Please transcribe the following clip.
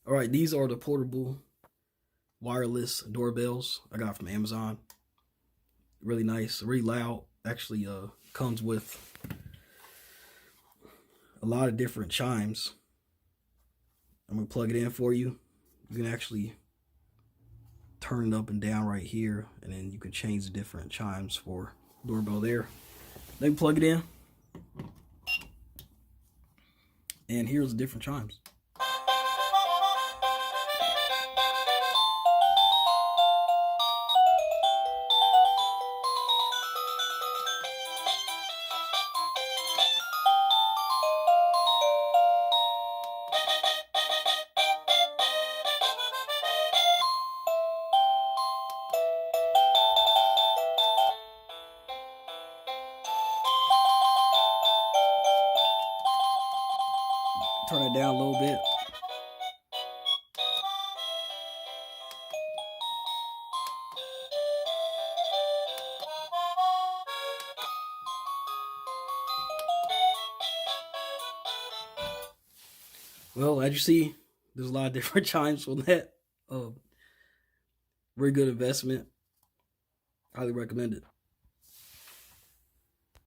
All right, these are the portable wireless doorbells I got from Amazon. Really nice, really loud. Actually comes with a lot of different chimes. I'm gonna plug it in for you. You can actually turn it up and down right here, and then you can change the different chimes for doorbell there. Then plug it in, and here's the different chimes. Turn it down a little bit. Well, as you see, there's a lot of different chimes on that. Very good investment. Highly recommend it.